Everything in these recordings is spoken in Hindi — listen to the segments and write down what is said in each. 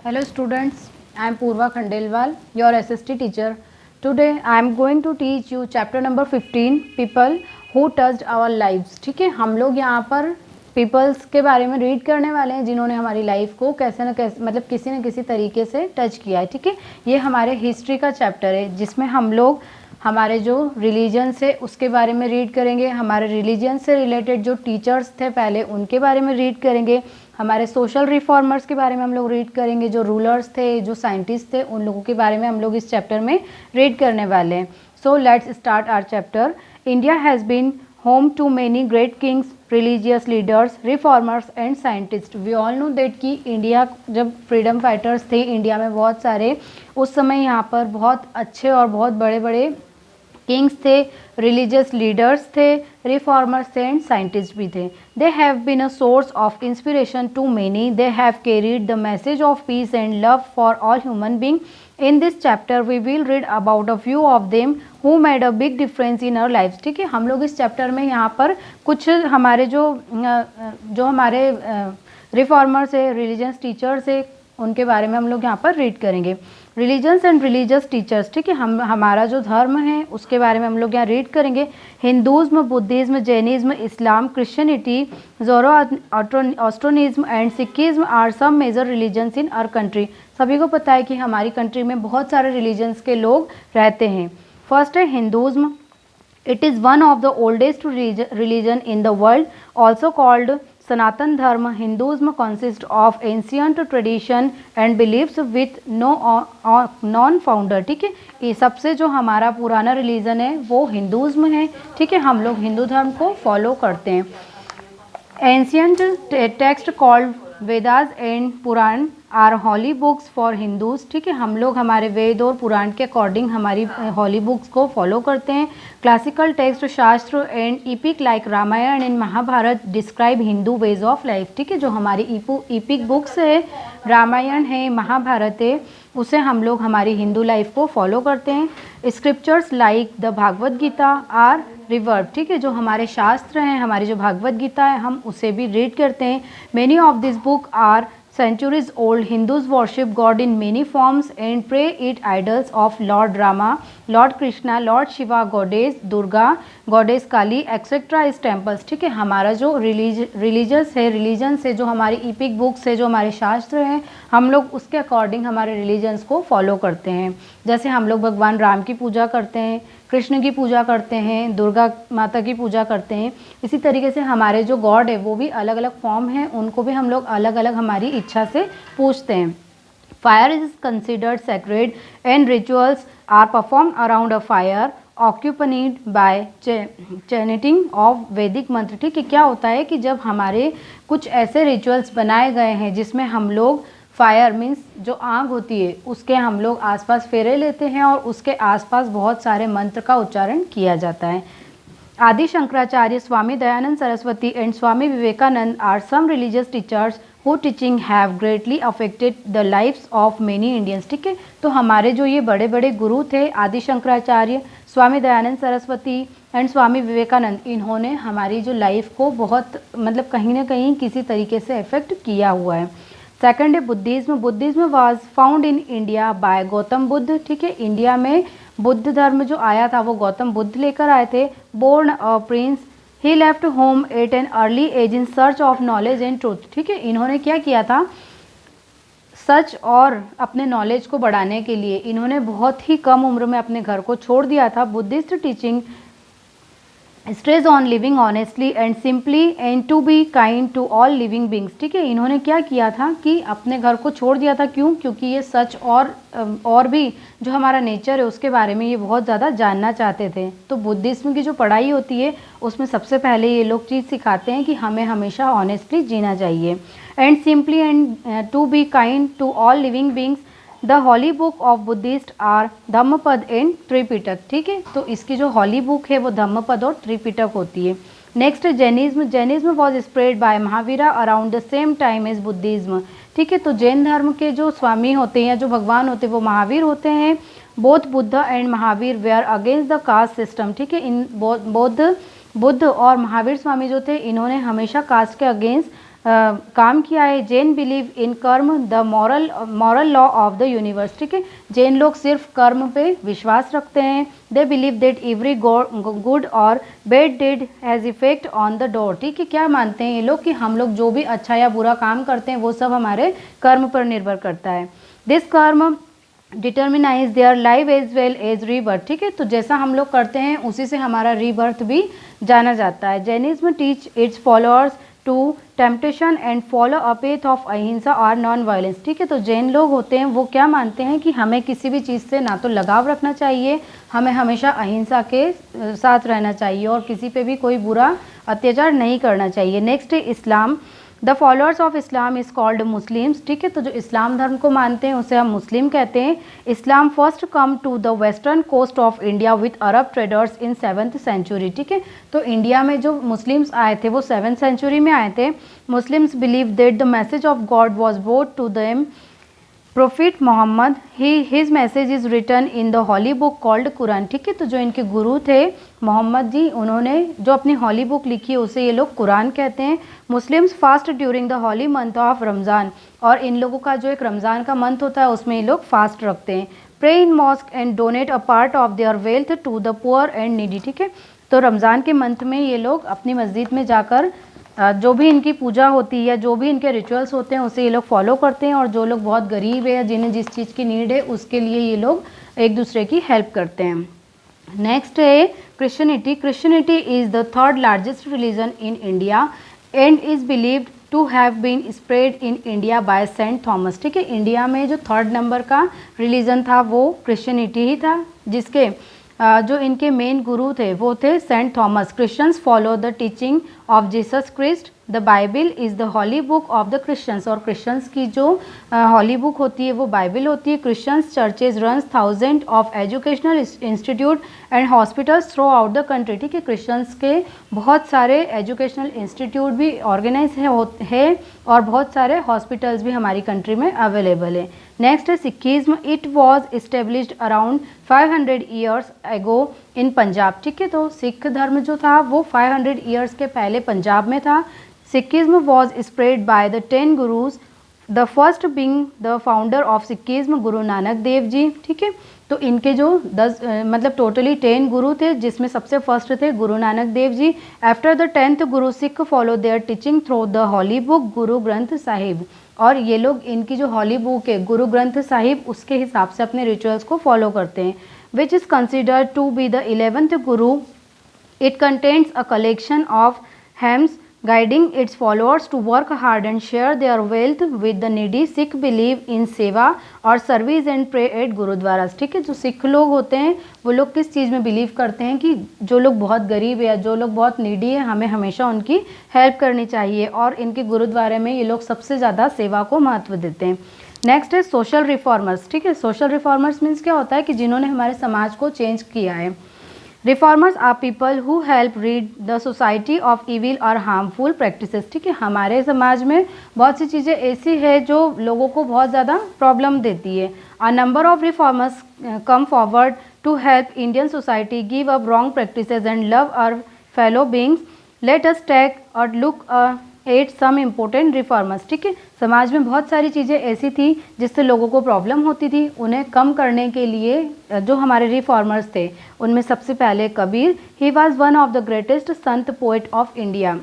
Hello students, I am Purva Khandelwal, your SST teacher. Today I am going to teach you chapter number 15, people who touched our lives. ठीक है, हम लोग यहाँ पर पीपल्स के बारे में रीड करने वाले हैं जिन्होंने हमारी लाइफ को कैसे न कैसे मतलब किसी न किसी तरीके से टच किया है। ठीक है, ये हमारे हिस्ट्री का चैप्टर है जिसमें हम लोग हमारे जो रिलीजन से उसके बारे में रीड करेंगे, हमारे रिलीजन से रिलेटेड जो टीचर्स थे पहले उनके बारे में रीड करेंगे, हमारे सोशल रिफॉर्मर्स के बारे में हम लोग रीड करेंगे, जो रूलर्स थे, जो साइंटिस्ट थे, उन लोगों के बारे में हम लोग इस चैप्टर में रीड करने वाले हैं। So let's start our chapter. India has been home to many great kings, religious leaders, reformers and scientist. We all know that कि इंडिया जब फ्रीडम फाइटर्स थे, इंडिया में बहुत सारे उस समय यहाँ पर बहुत अच्छे और बहुत बड़े बड़े किंग्स थे, रिलीजियस लीडर्स थे, रिफॉर्मर्स थे एंड साइंटिस्ट भी थे। They have been a source of inspiration to many. They have carried the message of peace and love for all human being. In this chapter we will read about a few of them who made a big difference in our life. ठीक है, हम लोग इस चैप्टर में यहाँ पर कुछ हमारे जो हमारे रिफॉर्मर्स है, रिलीजियस टीचर्स है, उनके बारे में हम लोग यहाँ पर रीड करेंगे। रिलीजन्स एंड रिलीजियस टीचर्स, ठीक है, हमारा जो धर्म है उसके बारे में हम लोग यहाँ रीड करेंगे। Hinduism, Buddhism, Jainism, Islam, Christianity, Zoroastrianism and Sikhism are some major religions in our country. सभी को पता है कि हमारी कंट्री में बहुत सारे रिलीजन्स के लोग रहते हैं। फर्स्ट है Hinduism. It is one of the oldest religion in the world, also called Sanatan Dharma. Hinduism consist of ancient tradition and believes with non founder. ठीक है, ये सबसे जो हमारा पुराना रिलीजन है वो हिंदुज़्म है। ठीक है, हम लोग हिंदू धर्म को फॉलो करते हैं। Ancient text called Vedas and Puran are holy books for Hindus. ठीक है, हम लोग हमारे वेद और पुराण के अकॉर्डिंग हमारी हॉली बुक्स को फॉलो करते हैं। Classical text, shastra and epic like Ramayan and Mahabharat describe Hindu ways of life. ठीक है, जो हमारी इपिक बुक्स है, रामायण है, महाभारत है, उसे हम लोग हमारी हिंदू लाइफ को फॉलो करते हैं। Scriptures like the Bhagavat Gita are revered. ठीक है, जो हमारे शास्त्र हैं, हमारी जो भागवत गीता है, हम उसे भी रीड करते हैं। Many of this book are centuries old. Hindus worship God in many forms and pray it idols of Lord Rama, Lord Krishna, Lord Shiva, Goddess Durga, Goddess Kali, etc. is temples. ठीक है, हमारा जो रिलीजियस है, रिलीजन से जो हमारी इपिक बुक्स है, जो हमारे शास्त्र हैं, हम लोग उसके अकॉर्डिंग हमारे रिलीजन्स को फॉलो करते हैं। जैसे हम लोग भगवान राम की पूजा करते हैं, कृष्ण की पूजा करते हैं, दुर्गा माता की पूजा करते हैं। इसी तरीके से हमारे जो गॉड है वो भी अलग अलग फॉर्म है, उनको भी हम लोग अलग अलग हमारी इच्छा से पूजते हैं। Fire is considered sacred and rituals are perform around a fire accompanied by chanting of Vedic mantra. ठीक है, क्या होता है कि जब हमारे कुछ ऐसे रिचुअल्स बनाए गए हैं जिसमें हम लोग फायर मीन्स जो आग होती है उसके हम लोग आसपास फेरे लेते हैं और उसके आसपास बहुत सारे मंत्र का उच्चारण किया जाता है। Adi Shankaracharya, Swami Dayanand Saraswati and Swami Vivekananda are some religious teachers who teaching have greatly affected the lives of many Indians. ठीक है, तो हमारे जो ये बड़े बड़े गुरु थे, आदि शंकराचार्य, स्वामी दयानंद सरस्वती एंड स्वामी विवेकानंद, इन्होंने हमारी जो लाइफ को बहुत मतलब कहीं ना कहीं किसी तरीके से इफेक्ट किया हुआ है। सेकंड है Buddhism. Buddhism was found in India bye Gautam Buddha. ठीक है, इंडिया में बुद्ध धर्म जो आया था वो गौतम बुद्ध लेकर आए थे। Born a prince, he left home at an early age in search of knowledge and truth. ठीक है, इन्होंने क्या किया था, सच और अपने नॉलेज को बढ़ाने के लिए इन्होंने बहुत ही कम उम्र में अपने घर को छोड़ दिया था। Buddhist teaching stress on living honestly and simply and to be kind to all living beings. ठीक है, इन्होंने क्या किया था कि अपने घर को छोड़ दिया था। क्यों? क्योंकि ये सच और भी जो हमारा नेचर है उसके बारे में ये बहुत ज़्यादा जानना चाहते थे। तो बुद्धिज्म की जो पढ़ाई होती है उसमें सबसे पहले ये लोग चीज़ सिखाते हैं कि हमें हमेशा ऑनेस्टली जीना चाहिए। And simply and to be kind to all living beings. The holy book of Buddhist are Dhammapada and Tripitaka. ठीक है, तो इसकी जो हॉली बुक है वो धम्मपद और त्रिपिटक होती है। Next Jainism. Jainism was spread by Mahavira around the same time as Buddhism. ठीक है, तो जैन धर्म के जो स्वामी होते हैं या जो भगवान होते हैं वो महावीर होते हैं। Both Buddha and Mahavir were against the caste system. ठीक है, इन बुद्ध और महावीर स्वामी जो थे इन्होंने हमेशा कास्ट के अगेंस्ट काम किया है। जैन बिलीव इन कर्म the moral law of the universe, ठीक है। जैन लोग सिर्फ कर्म पे विश्वास रखते हैं। They believe that every good or bad deed has effect on the doer, ठीक है। क्या मानते हैं ये लोग कि हम लोग जो भी अच्छा या बुरा काम करते हैं वो सब हमारे कर्म पर निर्भर करता है। This karma determines their life as well as rebirth, ठीक है। तो जैसा हम लोग करते हैं उसी से हमारा रीबर्थ भी जाना जाता है। Jainism teach its followers to temptation and follow a path of ahimsa और नॉन वायलेंस, ठीक है। तो जैन लोग होते हैं वो क्या मानते हैं कि हमें किसी भी चीज़ से ना तो लगाव रखना चाहिए, हमें हमेशा अहिंसा के साथ रहना चाहिए और किसी पे भी कोई बुरा अत्याचार नहीं करना चाहिए। नेक्स्ट है Islam. The followers of Islam is called Muslims, ठीक है। तो जो इस्लाम धर्म को मानते हैं उसे हम मुस्लिम कहते हैं। Islam first come to the western coast of India with Arab traders इन 7th सेंचुरी, ठीक है। तो इंडिया में जो मुस्लिम्स आए थे वो 7th सेंचुरी में आए थे। Muslims believe that the message of God was brought to them prophet Mohammad, his message is written in the holy book called Quran, ठीक है। तो जो इनके गुरु थे मोहम्मद जी, उन्होंने जो अपनी हॉली बुक लिखी है उसे ये लोग कुरान कहते हैं। Muslims fast during the holy month of Ramzan, और इन लोगों का जो एक रमज़ान का मंथ होता है उसमें ये लोग फास्ट रखते हैं। Pray in mosque and donate a part of their wealth to the poor and needy, ठीक है। तो रमज़ान के मंथ में ये लोग अपनी मस्जिद में जाकर जो भी इनकी पूजा होती है या जो भी इनके रिचुअल्स होते हैं उसे ये लोग फॉलो करते हैं, और जो लोग बहुत गरीब है या जिन्हें जिस चीज़ की नीड है उसके लिए ये लोग एक दूसरे की हेल्प करते हैं। नेक्स्ट है Christianity. Christianity is the third largest religion in India and is believed to have been spread in India by Saint Thomas, ठीक है। इंडिया में जो 3rd नंबर का रिलीजन था वो क्रिश्चियनिटी ही था, जिसके जो इनके मेन गुरु थे वो थे Saint Thomas. Christians follow the teaching of Jesus Christ. The Bible is the holy book of the Christians, और क्रिश्चियंस की जो हॉली बुक होती है वो बाइबल होती है। Christians churches runs 1000 of educational institute and hospitals through out the country, ठीक है। क्रिश्चियंस के बहुत सारे एजुकेशनल इंस्टीट्यूट भी ऑर्गेनाइज है और बहुत सारे हॉस्पिटल्स भी हमारी कंट्री में अवेलेबल है। नेक्स्ट है Sikhism. It was established around 500 years ago इन पंजाब, ठीक है। तो सिख धर्म जो था वो 500 ईयर्स के पहले पंजाब में था। Sikhism was spread by the 10 gurus, the first being the founder of Sikhism Guru Nanak Dev जी, ठीक है। तो इनके जो 10 मतलब टोटली 10 गुरु थे, जिसमें सबसे फर्स्ट थे Guru Nanak Dev ji. After the 10th guru Sikh follow their teaching through the holy book Guru Granth Sahib, और ये लोग इनकी जो हॉली बुक है गुरु ग्रंथ साहिब उसके हिसाब से अपने रिचुअल्स को फॉलो करते हैं। Which is considered to be the 11th Guru. It contains a collection of hymns guiding its followers to work hard and share their wealth with the needy. Sikh believe in सेवा और सर्विस एंड प्रे एट गुरुद्वारास, ठीक है। जो सिख लोग होते हैं वो लोग किस चीज़ में बिलीव करते हैं कि जो लोग बहुत गरीब है या जो लोग बहुत नीडी है हमें हमेशा उनकी हेल्प करनी चाहिए, और इनके गुरुद्वारे में ये लोग सबसे ज़्यादा सेवा को महत्व देते हैं। नेक्स्ट है सोशल रिफॉर्मर्स, ठीक है। सोशल रिफॉर्मर्स मीन्स क्या होता है कि जिन्होंने हमारे समाज को चेंज किया है। Reformers are people who help read the society of evil और हार्मफुल प्रैक्टिसेस, ठीक है। हमारे समाज में बहुत सी चीज़ें ऐसी है जो लोगों को बहुत ज़्यादा प्रॉब्लम देती है। A number of reformers come forward to help Indian society give up wrong practices and love our fellow beings. Let us take or look at some important reformers, ठीक है। समाज में बहुत सारी चीज़ें ऐसी थी जिससे लोगों को प्रॉब्लम होती थी, उन्हें कम करने के लिए जो हमारे रिफॉर्मर्स थे उनमें सबसे पहले Kabir. He was one of the greatest sant poet of India.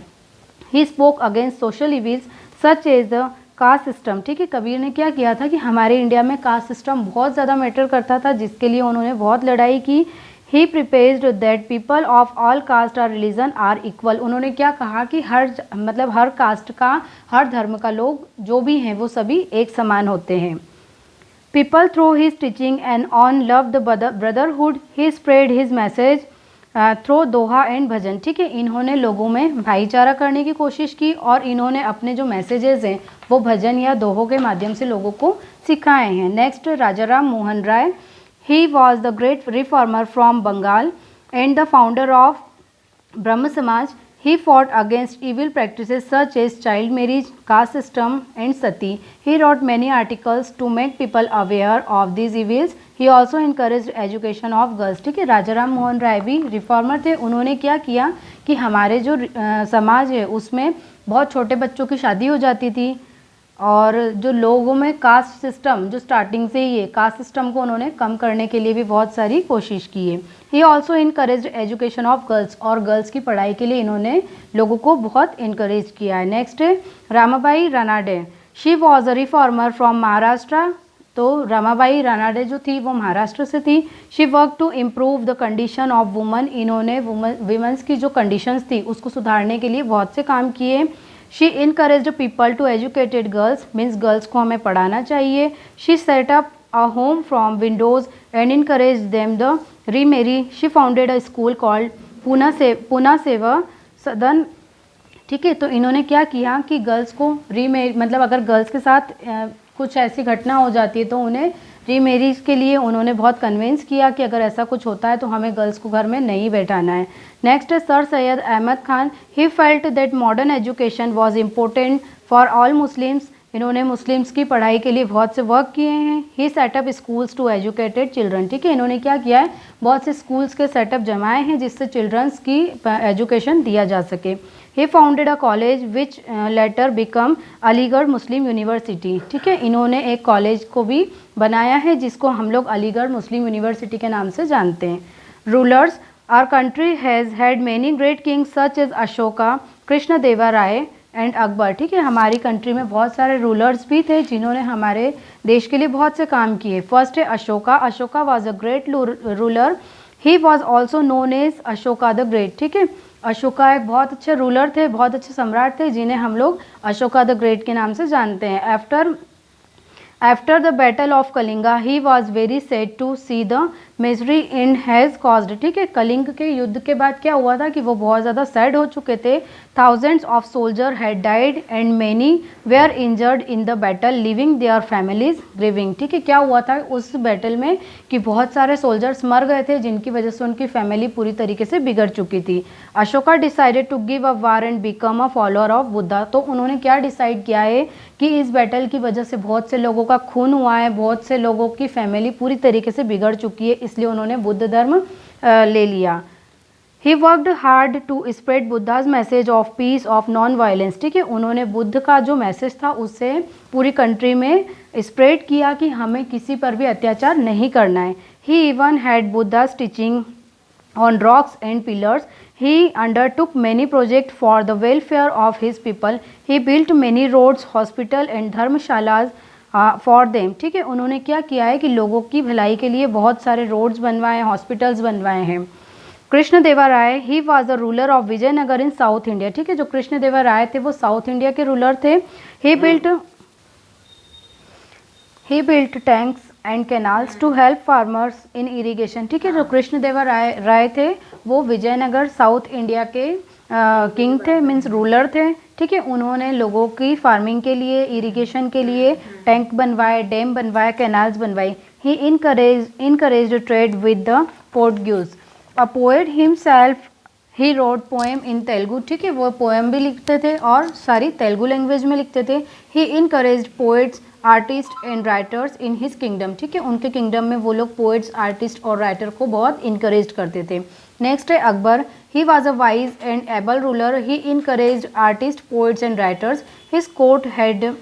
He spoke against social evils such as the caste system, ठीक है। कबीर ने क्या किया था कि हमारे इंडिया में कास्ट सिस्टम बहुत ज़्यादा मैटर करता था, जिसके लिए उन्होंने बहुत लड़ाई की। He preached that people of all caste or religion are equal. उन्होंने क्या कहा कि हर कास्ट का, हर धर्म का लोग जो भी हैं वो सभी एक समान होते हैं। People through his teaching and on love the brotherhood he spread his message through doha and bhajan, ठीक है। इन्होंने लोगों में भाईचारा करने की कोशिश की और इन्होंने अपने जो मैसेजेस हैं वो भजन या दोहों के माध्यम से लोगों को सिखाए हैं। Next Rajaram Mohan Roy. He was the great reformer from Bengal and the founder of Brahma Samaj. He fought against evil practices such as child marriage, caste system, and sati. He wrote many articles to make people aware of these evils. He also encouraged education of girls. ठीक है, राजा राम मोहन राय भी रिफॉर्मर थे. उन्होंने क्या किया कि हमारे जो समाज है उसमें बहुत छोटे बच्चों की शादी हो जाती थी और जो लोगों में कास्ट सिस्टम जो स्टार्टिंग से ही है, कास्ट सिस्टम को उन्होंने कम करने के लिए भी बहुत सारी कोशिश की है. He also encourage education of girls, और गर्ल्स की पढ़ाई के लिए इन्होंने लोगों को बहुत इनकरेज किया है. नेक्स्ट है Ramabai Ranade. She was a reformer from Maharashtra. तो रामाबाई रानाडे जो थी वो महाराष्ट्र से थी. She work to improve the condition of woman. इन्होंने वुमेंस की जो कंडीशंस थी उसको सुधारने के लिए बहुत से काम किए. She encourage people to educated girls, means girls को हमें पढ़ाना चाहिए. She set up a home from windows and encourage them the remarry. She founded a school called Poona Seva Sadan. ठीक है, तो इन्होंने क्या किया कि गर्ल्स को रीमेरी, मतलब अगर गर्ल्स के साथ कुछ ऐसी घटना हो जाती है तो उन्हें रीमेरीज के लिए उन्होंने बहुत कन्विंस किया कि अगर ऐसा कुछ होता है तो हमें गर्ल्स को घर में नहीं बैठाना है. नेक्स्ट है sir Syed Ahmad Khan. He felt that modern education was important for all Muslims. इन्होंने मुस्लिम्स की पढ़ाई के लिए बहुत से वर्क किए हैं. He set up schools to educated children. ठीक है, इन्होंने क्या किया है, बहुत से स्कूल्स के सेटअप जमाए हैं जिससे चिल्ड्रंस की एजुकेशन दिया जा सके. He founded a college which later become Aligarh Muslim university. ठीक है, इन्होंने एक कॉलेज को भी बनाया है जिसको हम लोग अलीगढ़ मुस्लिम यूनिवर्सिटी के नाम से जानते हैं. Rulers. Our country has had many great kings such as Ashoka, Krishna Deva Raya and Akbar. ठीक है, हमारी कंट्री में बहुत सारे रूलर्स भी थे जिन्होंने हमारे देश के लिए बहुत से काम किए. फर्स्ट है Ashoka. Ashoka was a great ruler. He was also known as Ashoka the great. ठीक है, अशोका एक बहुत अच्छे रूलर थे, बहुत अच्छे सम्राट थे जिन्हें हम लोग अशोका द ग्रेट के नाम से जानते हैं. After the battle of Kalinga he was very sad to see the misery in has caused. ठीक है, कलिंग के युद्ध के बाद क्या हुआ था कि वो बहुत ज़्यादा सैड हो चुके थे. Thousands of soldier had died and many were injured in the battle living their families grieving. ठीक है, क्या हुआ था उस बैटल में कि बहुत सारे सोल्जर्स मर गए थे जिनकी वजह से उनकी फैमिली पूरी तरीके से बिगड़ चुकी थी. Ashoka decided to give a war and become a follower of Buddha. तो उन्होंने क्या डिसाइड किया है कि इस बैटल की वजह से बहुत से लोगों का खून हुआ है, बहुत से लोगों की फैमिली पूरी तरीके से बिगड़ चुकी है, इसलिए उन्होंने बुद्ध धर्म ले लिया. He worked hard to spread Buddha's message of peace of non violence. ठीक है, उन्होंने बुद्ध का जो मैसेज था उससे पूरी कंट्री में स्प्रेड किया कि हमें किसी पर भी अत्याचार नहीं करना है. He even had Buddha's teaching on rocks and pillars. He undertook many projects for the welfare of his people. He built many roads, hospital and धर्मशालाज for them. ठीक है, उन्होंने क्या किया है कि लोगों की भलाई के लिए बहुत सारे रोड्स बनवाए, हॉस्पिटल्स बनवाए हैं. Krishna Deva Raya. He was the ruler of Vijayanagar in south India. ठीक है, जो कृष्ण देवा राय थे वो साउथ इंडिया के रूलर थे. He built tanks and canals to help farmers in irrigation. ठीक है, जो कृष्ण देवा राय थे वो विजयनगर साउथ इंडिया के किंग थे, मीन्स रूलर थे. ठीक है, उन्होंने लोगों की फार्मिंग के लिए, इरिगेशन के लिए टैंक बनवाए, डैम बनवाए, कैनाल्स बनवाई. He encouraged trade with the Portuguese. A poet himself he wrote poem in Telugu. ठीक है, वो पोएम भी लिखते थे और सारी तेलुगु लैंग्वेज में लिखते थे. He encouraged poets, artist and writers in his kingdom. ठीक है, उनके किंगडम में वो लोग पोएट्स, आर्टिस्ट और राइटर को बहुत इनकरेज करते थे. नेक्स्ट है Akbar. He was a wise and able ruler. He encouraged artist, poets and writers. His court had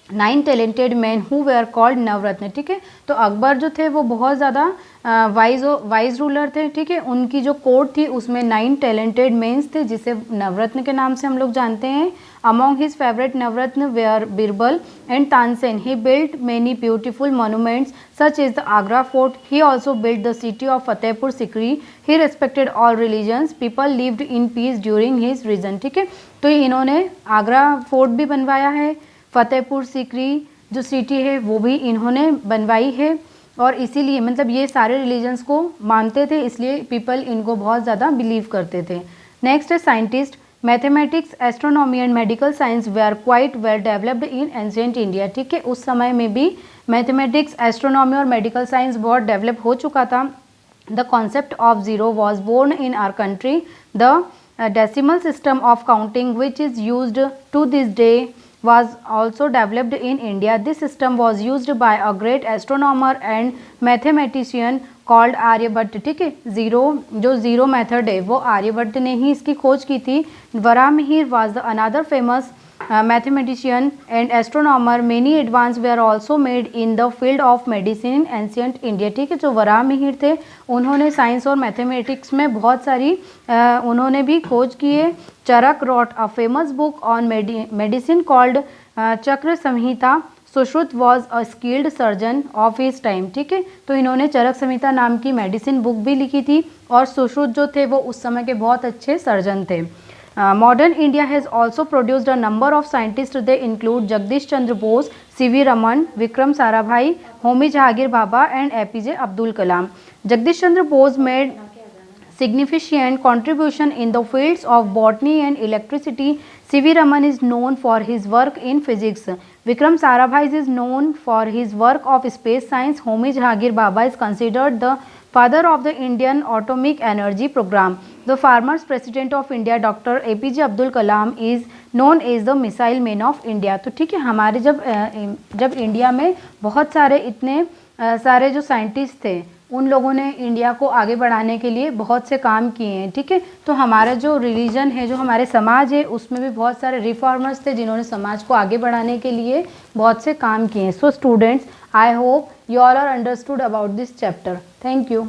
9 talented man who were called Navratna. ठीक है, तो अकबर जो थे वो बहुत ज़्यादा वाइज रूलर थे. ठीक है, उनकी जो कोर्ट थी उसमें 9 टैलेंटेड मेन्स थे जिसे नवरत्न के नाम से हम लोग जानते हैं. Among his favourite navratna were Birbal and Tansen. He built many beautiful monuments such is the Agra fort. He also built the city of Fatehpur Sikri. He respected all religions. People lived in peace during his reign. ठीक है, तो इन्होंने आगरा फोर्ट भी बनवाया है, फतेहपुर सिकरी जो सिटी है वो भी इन्होंने बनवाई है, और इसीलिए मतलब ये सारे रिलीजन्स को मानते थे, इसलिए पीपल इनको बहुत ज़्यादा बिलीव करते थे. नेक्स्ट है scientist. Mathematics, astronomy and medical science were quite well developed in ancient India. ठीक है, उस समय में भी मैथमेटिक्स, एस्ट्रोनॉमी और मेडिकल साइंस बहुत डेवलप हो चुका था. The concept of zero was born in our country. The decimal system of counting which is used to this day was also developed in India. This system was used by a great astronomer and mathematician called Aryabhatta. ठीक है, ज़ीरो मेथड है वो आर्यभट्ट ने ही इसकी खोज की थी. Varahamihira was the another famous mathematician and astronomer. Many advances were also made in the field of medicine in ancient India. ठीक है, जो वराहमिहिर थे उन्होंने साइंस और मैथमेटिक्स में बहुत सारी उन्होंने भी खोज की है. चरक wrote a famous book on medicine called चक्र Samhita. Sushruta was a skilled surgeon of his time. ठीक है, तो इन्होंने चरक संहिता नाम की मेडिसिन बुक भी लिखी थी और सुश्रुत जो थे वो उस समय के बहुत अच्छे सर्जन थे. Modern India has also produced a number of scientist. They include Jagdish Chandra Bose, C V. Raman, Vikram Sarabhai, Homi Jehangir Bhabha and A P J. Abdul Kalam. Jagdish Chandra Bose made significant contribution in the fields of botany and electricity. C.V. Raman is known for his work in physics. Vikram Sarabhai is known for his work of space science. Homi Jahangir Bhabha is considered the father of the Indian atomic energy program. The former president of India, Dr. A.P.J. Abdul Kalam, is known as the missile man of India. तो ठीक है, हमारे जब इंडिया में बहुत सारे इतने सारे जो साइंटिस्ट थे उन लोगों ने इंडिया को आगे बढ़ाने के लिए बहुत से काम किए हैं. ठीक है, तो हमारा जो रिलीजन है, जो हमारे समाज है, उसमें भी बहुत सारे रिफॉर्मर्स थे जिन्होंने समाज को आगे बढ़ाने के लिए बहुत से काम किए हैं. So students, I hope you all are understood about this chapter. Thank you.